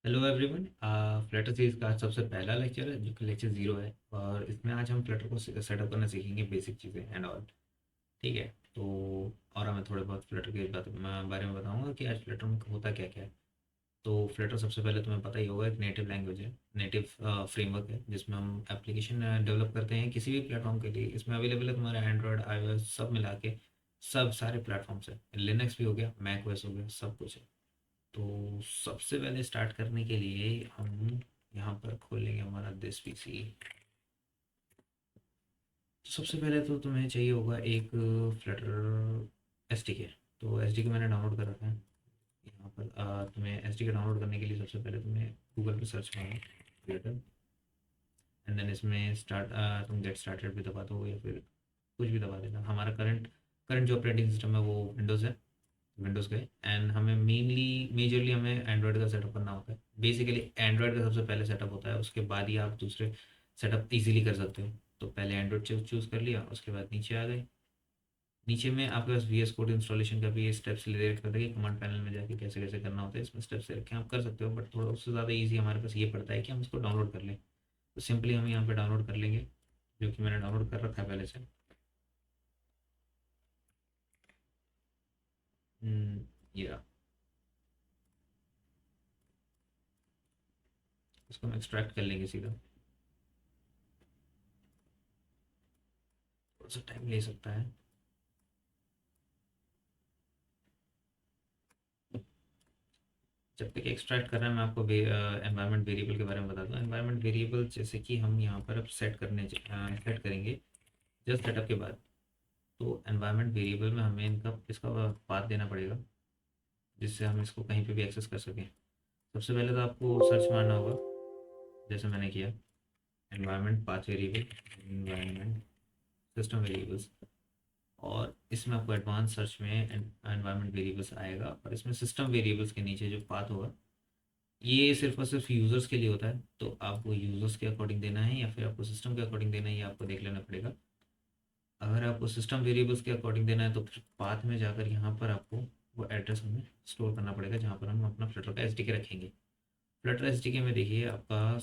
Hello everyone. Flutter series का आज सबसे पहला लेक्चर है जो कि लेक्चर 0 है। और इसमें आज हम फ्लटर को सेटअप करना सीखेंगे, बेसिक चीज़ें एंड ऑल। ठीक है। तो और मैं थोड़े बहुत फ्लटर के बारे में बताऊंगा कि आज फ्लटर में होता क्या क्या है। तो फ्लटर सबसे पहले तुम्हें पता ही होगा, एक नेटिव लैंग्वेज है, नेटिव फ्रेमवर्क है जिसमें हम एप्लीकेशन डेवलप करते हैं किसी भी प्लेटफॉर्म के लिए। इसमें अवेलेबल है तुम्हारा एंड्रॉयड, iOS सब मिला के, सब सारे प्लेटफॉर्म्स है। लिनक्स भी हो गया, मैक ओएस हो गया, सब कुछ है। तो सबसे पहले स्टार्ट करने के लिए हम यहाँ पर खोलेंगे हमारा दिस पीसी। तो सबसे पहले तो तुम्हें चाहिए होगा एक फ्लटर एस डी के। तो एस डी के मैंने डाउनलोड कर रखा है यहाँ पर। तुम्हें एस डी के डाउनलोड करने के लिए सबसे पहले तुम्हें गूगल पर सर्च करना फ्लटर, एंड देन इसमें स्टार्ट, तुम गेट स्टार्टेड भी दबा दो या फिर कुछ भी दबा देना। हमारा करंट करंट जो ऑपरेटिंग सिस्टम है वो विंडोज़ है, विंडोज़ का है। एंड हमें मेजरली हमें एंड्रॉयड का सेटअप करना होता है। बेसिकली एंड्रॉयड का सबसे पहले सेटअप होता है, उसके बाद ही आप दूसरे सेटअप इजीली कर सकते हो। तो पहले एंड्रॉयड चूज़ कर लिया, उसके बाद नीचे आ गए। नीचे में आपके पास वी एस कोड इंस्टॉलेशन का भी ये स्टेप्स ले रखा था कि कमांड पैनल में जाके कैसे कैसे करना होता है। इसमें स्टेप्स रखे आप कर सकते हो, बट थोड़ा उससे ज़्यादा ईजी हमारे पास ये पड़ता है कि हम इसको डाउनलोड कर लें। तो सिंपली हम यहाँ पे डाउनलोड कर लेंगे, जो कि मैंने डाउनलोड कर रखा है पहले से। ये रहा। इसको हम एक्सट्रैक्ट कर लेंगे सीधा, थोड़ा सा टाइम ले सकता है। जब तक एक्सट्रैक्ट कर रहा है मैं आपको एनवायरनमेंट वेरिएबल के बारे में बता दूँ। एनवायरनमेंट वेरिएबल जैसे कि हम यहाँ पर अब सेट करेंगे जस्ट सेटअप के बाद। तो एनवायरनमेंट वेरिएबल में हमें इनका इसका पाथ देना पड़ेगा, जिससे हम इसको कहीं पे भी एक्सेस कर सकें। सबसे पहले तो आपको सर्च मारना होगा, जैसे मैंने किया, environment path variable, environment system variables. और इसमें आपको एडवांस सर्च में एनवायरनमेंट वेरिएबल्स आएगा, और इसमें सिस्टम वेरिएबल्स के नीचे जो पाथ होगा ये सिर्फ और सिर्फ यूज़र्स के लिए होता है। तो आपको यूज़र्स के अकॉर्डिंग देना है या फिर आपको सिस्टम के अकॉर्डिंग देना है, ये आपको देख लेना पड़ेगा। अगर आपको सिस्टम वेरिएबल्स के अकॉर्डिंग देना है तो फिर पाथ में जाकर यहाँ पर आपको वो एड्रेस हमें स्टोर करना पड़ेगा जहाँ पर हम अपना फ्लटर का एस रखेंगे। फ्लटर एस में देखिए आपका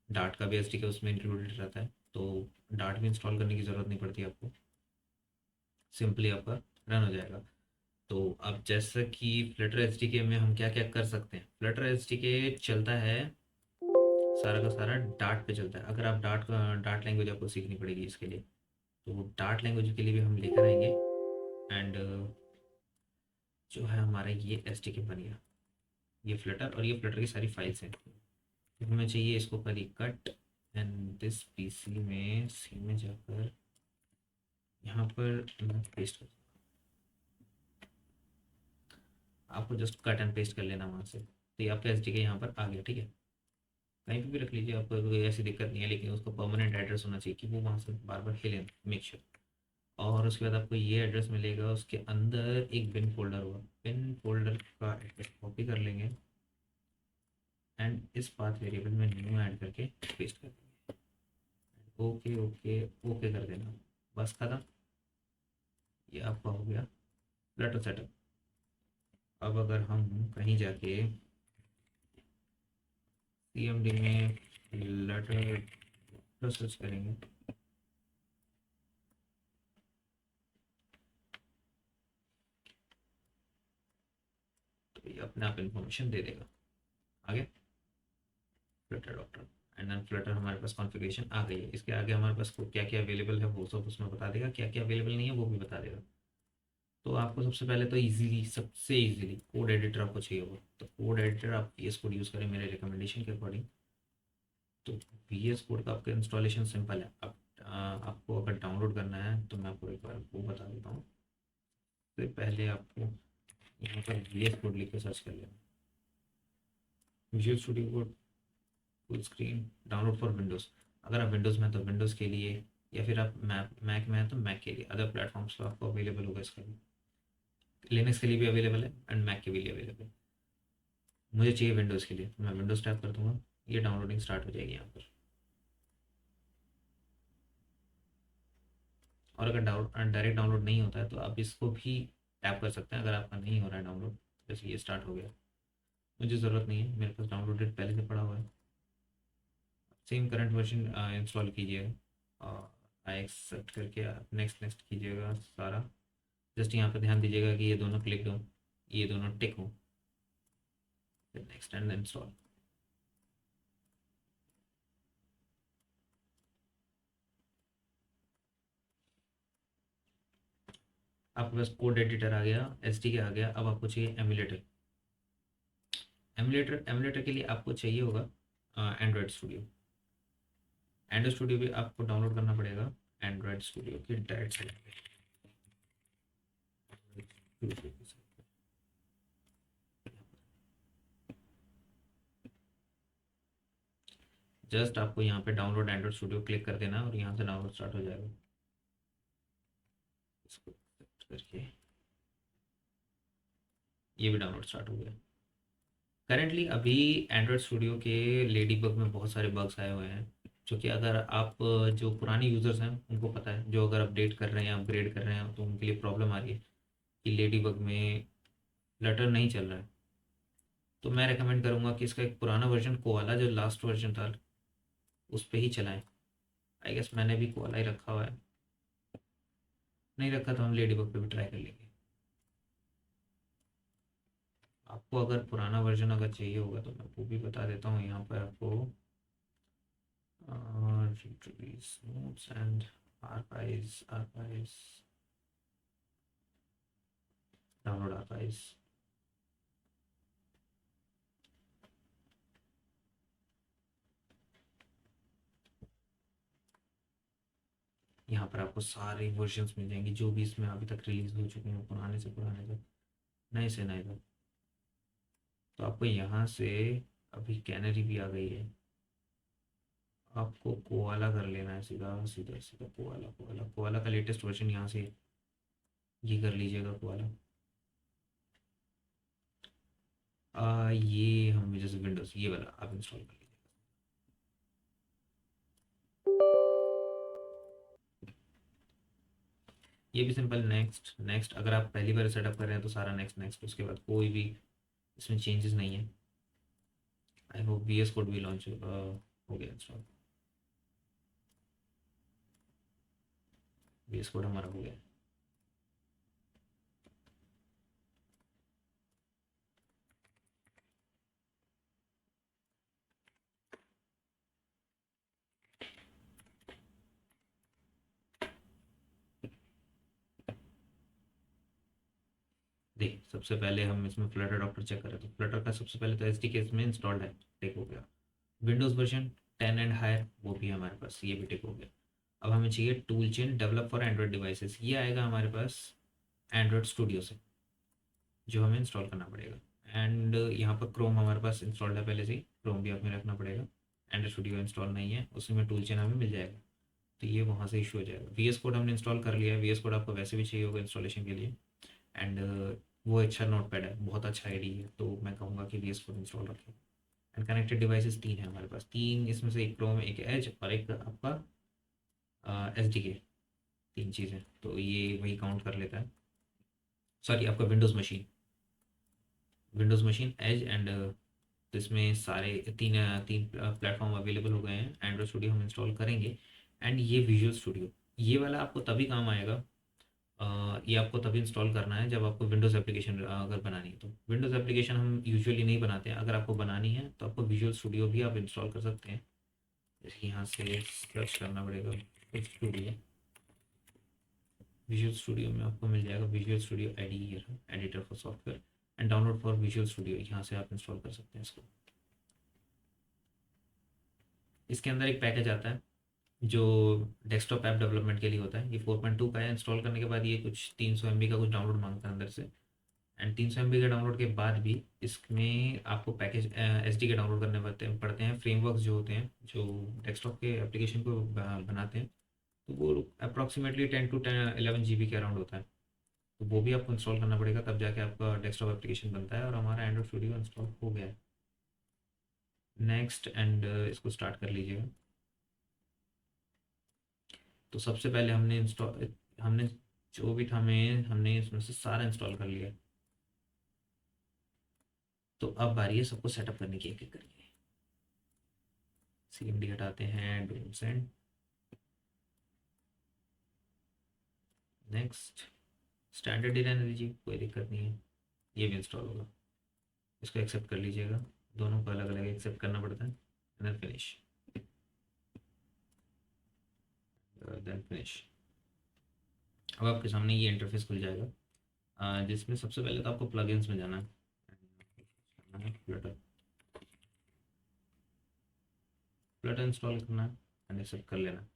डार्ट का भी एस उसमें इंक्लूडेड रहता है। तो डार्ट भी इंस्टॉल करने की ज़रूरत नहीं पड़ती आपको, सिंपली आपका रन हो जाएगा। तो अब जैसा कि फ्लटर एस में हम क्या क्या कर सकते हैं, फ्लटर एस चलता है सारा का सारा डार्ट पे चलता है। अगर आप डार्ट लैंग्वेज आपको सीखनी पड़ेगी इसके लिए, तो डार्ट लैंग्वेज के लिए भी हम लेकर आएंगे। एंड जो है हमारा ये एस बन गया, ये फ्लटर, और ये फ्लटर की सारी फाइल्स हैं। तो हमें चाहिए इसको करी कट, एंड दिस पीसी में सी में जाकर यहाँ पर मैं पेस्ट कर, आपको जस्ट कट एंड पेस्ट कर लेना वहाँ से। तो ये आपका एस यहाँ पर आ गया। ठीक है, कहीं पे भी रख लीजिए, आपको कोई ऐसी दिक्कत नहीं है, लेकिन उसका परमानेंट एड्रेस होना चाहिए कि वो वहाँ से बार बार हिले, मेक श्योर। और उसके बाद आपको ये एड्रेस मिलेगा, उसके अंदर एक बिन फोल्डर होगा, बिन फोल्डर का एड्रेस कॉपी कर लेंगे एंड इस पाथ वेरिएबल में न्यू ऐड करके पेस्ट कर देंगे। ओके ओके ओके कर देना, बस खत्म। ये आपका हो गया फ्लटर सेटअप। अब अगर हम कहीं जाके CMD में फ्लटर सर्च करेंगे, तो ये अपने आप इंफॉर्मेशन दे देगा। आगे Flutter doctor, and then Flutter हमारे पास कॉन्फ़िगरेशन आ गई है। इसके आगे हमारे पास क्या क्या अवेलेबल है वो सब उसमें बता देगा, क्या क्या अवेलेबल नहीं है वो भी बता देगा। तो आपको सबसे पहले तो इजीली, सबसे इजीली कोड एडिटर आपको चाहिए होगा। तो कोड एडिटर आप VS कोड यूज़ करें मेरे रिकमेंडेशन के अकॉर्डिंग। तो VS कोड का आपका इंस्टॉलेशन सिंपल है। आप आपको अगर डाउनलोड करना है तो मैं आपको एक बार वो बता देता हूँ। तो पहले आपको यहाँ पर VS कोड लिख के सर्च कर लेना, visual studio code full screen download for Windows. अगर आप विंडोज़ में हैं तो विंडोज़ के लिए, या फिर आप मैक में हैं तो मैक के लिए। अदर प्लेटफॉर्म्स पर आपको अवेलेबल होगा इसका भी, लिनक्स के लिए भी अवेलेबल है एंड मैक के लिए अवेलेबल है। मुझे चाहिए विंडोज़ के लिए, तो मैं विंडोज़ टैप कर दूंगा, ये डाउनलोडिंग स्टार्ट हो जाएगी यहाँ पर। और अगर डायरेक्ट डाउनलोड नहीं होता है तो आप इसको भी टैप कर सकते हैं, अगर आपका नहीं हो रहा है डाउनलोड। जैसे ये स्टार्ट हो गया, मुझे ज़रूरत नहीं है, मेरे पास डाउनलोडेड पहले से पड़ा हुआ है। सेम करंट वर्जन इंस्टॉल कीजिएगा और आई एक्सेप्ट करके आप नेक्स्ट नेक्स्ट कीजिएगा सारा। जस्ट यहाँ पर ध्यान दीजिएगा कि ये दोनों क्लिक हो, ये दोनों टिक हो, फिर नेक्स्ट एंड इंस्टॉल। आपके पास कोड एडिटर आ गया, एसडीके आ गया। अब आपको चाहिए एमुलेटर। एमुलेटर के लिए आपको चाहिए होगा एंड्रॉयड स्टूडियो। एंड्रॉयड स्टूडियो भी आपको डाउनलोड करना पड़ेगा। एंड्रॉयड स्टूडियो की डायरेक्ट साइट पे जस्ट आपको यहाँ पे डाउनलोड एंड्रॉयड स्टूडियो क्लिक कर देना और यहाँ से डाउनलोड स्टार्ट हो जाएगा। इसको select करके ये भी डाउनलोड स्टार्ट हो गया। करेंटली अभी एंड्रॉयड स्टूडियो के लेडी बग में बहुत सारे बग्स आए हुए हैं, जो कि अगर आप जो पुराने यूज़र्स हैं उनको पता है, जो अगर अपडेट कर रहे हैं अपग्रेड कर रहे हैं तो उनके लिए प्रॉब्लम आ रही है कि लेडी बग में फ्लटर नहीं चल रहा है। तो मैं रेकमेंड करूँगा कि इसका एक पुराना वर्जन कोआला जो लास्ट वर्जन था उस पर ही चलाएं। आई गेस मैंने भी कोआला ही रखा हुआ है, नहीं रखा तो हम लेडी बग पे भी ट्राई कर लेंगे। आपको अगर पुराना वर्जन अगर चाहिए होगा तो मैं वो भी बता देता हूँ यहाँ पर आपको। release notes and archives download archives। यहाँ पर आपको सारे वर्जन्स मिल जाएंगे जो भी इसमें अभी तक रिलीज हो चुके हैं, पुराने से पुराने तक, नए से नए तक। तो आपको यहाँ से अभी कैनरी भी आ गई है, आपको कोआला कर लेना है, सीधा सीधा सीधा कोआला कोआला कोआला का लेटेस्ट वर्जन यहाँ से ये कर लीजिएगा कोआला। ये हम जैसे विंडोज़ ये वाला आप इंस्टॉल कर लीजिए। ये भी सिंपल नेक्स्ट नेक्स्ट। अगर आप पहली बार सेटअप कर रहे हैं तो सारा नेक्स्ट नेक्स्ट, उसके बाद कोई भी इसमें चेंजेस नहीं है। आई होप VS कोड भी लॉन्च हो गया इंस्टॉल। VS कोड हमारा हो गया। देख सबसे पहले हम इसमें फ्लटर डॉक्टर चेक करें तो फ्लटर का सबसे पहले तो SDK इसमें इंस्टॉल्ड है, टिक हो गया। विंडोज़ वर्जन 10 एंड हायर वो भी है हमारे पास, ये भी टिक हो गया। अब हमें चाहिए tool chain develop for Android devices, ये आएगा हमारे पास एंड्रॉयड स्टूडियो से, जो हमें इंस्टॉल करना पड़ेगा। एंड यहाँ पर क्रोम हमारे पास इंस्टॉल्ड है पहले से ही, क्रोम भी हमें रखना पड़ेगा। एंड्रॉयड स्टूडियो इंस्टॉल नहीं है, उसी में टूल चेन हमें मिल जाएगा, तो ये वहाँ से इशू हो जाएगा। VS कोड हमने इंस्टॉल कर लिया है, VS कोड आपको वैसे भी चाहिए होगा इंस्टॉलेशन के लिए। एंड वो अच्छा नोट पैड है, बहुत अच्छा आईडी है, तो मैं कहूँगा कि VS कोड इंस्टॉल रखें। एंड कनेक्टेड डिवाइसेस 3 है हमारे पास, 3 इसमें से एक क्रोम एक एज और एक आपका SDK, 3 चीज़ें, तो ये वही काउंट कर लेता है। सॉरी आपका विंडोज़ मशीन एज एंड, तो इसमें सारे तीन तीन प्लेटफॉर्म अवेलेबल हो गए हैं। एंड्रॉयड स्टूडियो हम इंस्टॉल करेंगे। एंड ये विजुअल स्टूडियो ये वाला आपको तभी काम आएगा, ये आपको तभी इंस्टॉल करना है जब आपको विंडोज़ एप्लीकेशन अगर बनानी है। तो विंडोज़ एप्लीकेशन हम यूजुअली नहीं बनाते हैं, अगर आपको बनानी है तो आपको विजुअल स्टूडियो भी आप इंस्टॉल कर सकते हैं। जैसे यहाँ से सर्च करना पड़ेगा स्टूडियो, विजुअल स्टूडियो में आपको मिल जाएगा visual studio editor for software and download for visual studio, यहाँ से आप इंस्टॉल कर सकते हैं इसको। इसके अंदर एक पैकेज आता है जो डेस्कटॉप ऐप डेवलपमेंट के लिए होता है, ये 4.2 का है। इंस्टॉल करने के बाद ये कुछ 300 MB का कुछ डाउनलोड मांगता है अंदर से। एंड 300 MB के डाउनलोड के बाद भी इसमें आपको पैकेज SD के डाउनलोड करने पड़ते हैं। फ्रेमवर्क्स जो होते हैं जो डेस्कटॉप के एप्लीकेशन को बनाते हैं, तो वो अप्रॉक्सीमेटली 10 to 11 GB के अराउंड होता है, तो वो भी आपको इंस्टॉल करना पड़ेगा, तब जाके आपका डेस्कटॉप एप्लीकेशन बनता है। और हमारा एंड्रॉइड स्टूडियो इंस्टॉल हो गया है। नेक्स्ट एंड इसको स्टार्ट कर लीजिएगा। तो सबसे पहले हमने जो भी था हमें हमने इसमें से सारा इंस्टॉल कर लिया। तो अब बारी है सबको सेटअप करने की, एक एक करके। CMD हटाते हैं, डोम सेंड, नेक्स्ट। स्टैंडर्ड ही रहने दीजिए, कोई दिक्कत नहीं है, ये भी इंस्टॉल होगा। इसको एक्सेप्ट कर लीजिएगा, दोनों को अलग अलग एक्सेप्ट करना पड़ता है। Then finish, then finish. अब आपके सामने ये इंटरफेस खुल जाएगा, जिसमें सबसे पहले तो आपको प्लगइन्स में जाना है, फ्लटर, फ्लटर इंस्टॉल करना है एंड एक्सेप्ट कर लेना।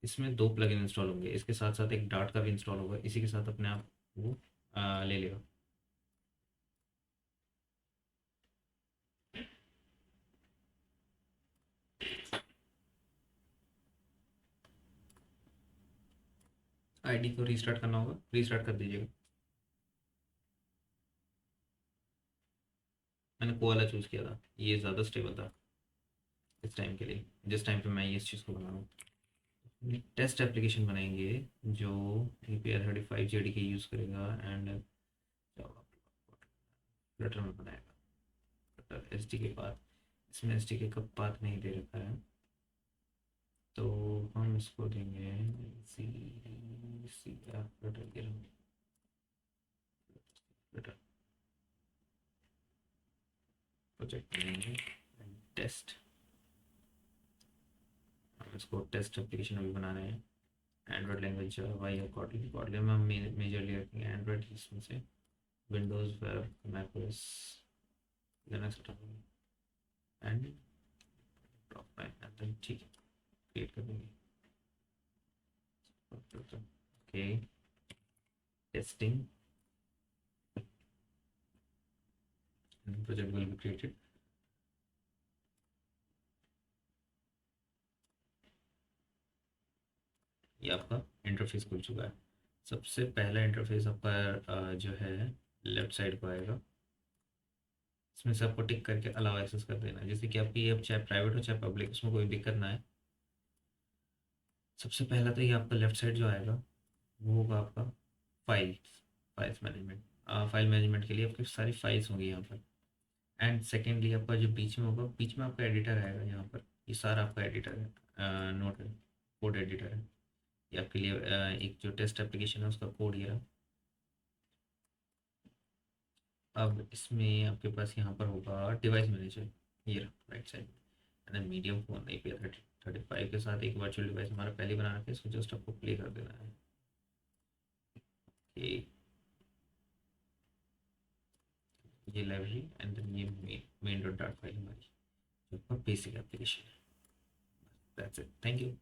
इसमें दो प्लगइन इंस्टॉल होंगे, इसके साथ साथ एक डार्ट का भी इंस्टॉल होगा, इसी के साथ अपने आप वो ले लेगा। आईडी को रीस्टार्ट करना होगा, रीस्टार्ट कर दीजिएगा। मैंने कोआला चूज़ किया था, ये ज़्यादा स्टेबल था इस टाइम के लिए, जिस टाइम पे मैं ये इस चीज़ को बना रहा हूँ। टेस्ट एप्लीकेशन बनाएंगे जो API 35 JDK यूज़ करेगा एंड फ्लटर में बनाएगा। फ्लटर SDK पाथ, इसमें SDK का पाथ नहीं दे रखा है, तो हम इसको देंगे सी सी फ्लटर के फ्लटर प्रोजेक्ट बनाएंगे, टेस्ट। हम इसको टेस्ट एप्लीकेशन अभी बना रहे हैं। एंड्रॉयड लैंग्वेज जावा या कॉटलिन, कॉटलिन में हम मेजरली रखेंगे एंड्रॉयड, इसमें से Windows, web, macOS, Linux and top line, ठीक है, क्रिएट कर देंगे। Okay, testing, project will be created. ये आपका इंटरफेस खुल चुका है। सबसे पहला इंटरफेस आपका जो है लेफ्ट साइड को आएगा, इसमें से आपको टिक करके अलाउ एक्सेस कर देना है, जैसे कि आपकी ऐप चाहे प्राइवेट हो चाहे पब्लिक, उसमें कोई दिक्कत ना है। सबसे पहला तो ये आपका लेफ्ट साइड जो आएगा वो होगा आपका files, files management. File management के लिए आपकी सारी फाइल्स होंगी यहाँ पर। एंड सेकेंडली आपका जो बीच में होगा, बीच में आपका एडिटर आएगा, यहाँ पर ये सारा आपका एडिटर है, नोट है, कोड एडिटर है। ये आपके लिए एक जो टेस्ट एप्लीकेशन है उसका कोड ये रहा। अब इसमें आपके पास यहाँ पर होगा डिवाइस मैनेजर, ये रहा right side. And medium phone API 35 के साथ एक वर्चुअल डिवाइस हमारा पहले बना रखा है, इसको जस्ट आपको प्ले कर देना है। ये लाइब्रेरी एंड देन ये मेन डॉट डाट फाइल हमारी जो बेसिक एप्लीकेशन है। That's it, thank you.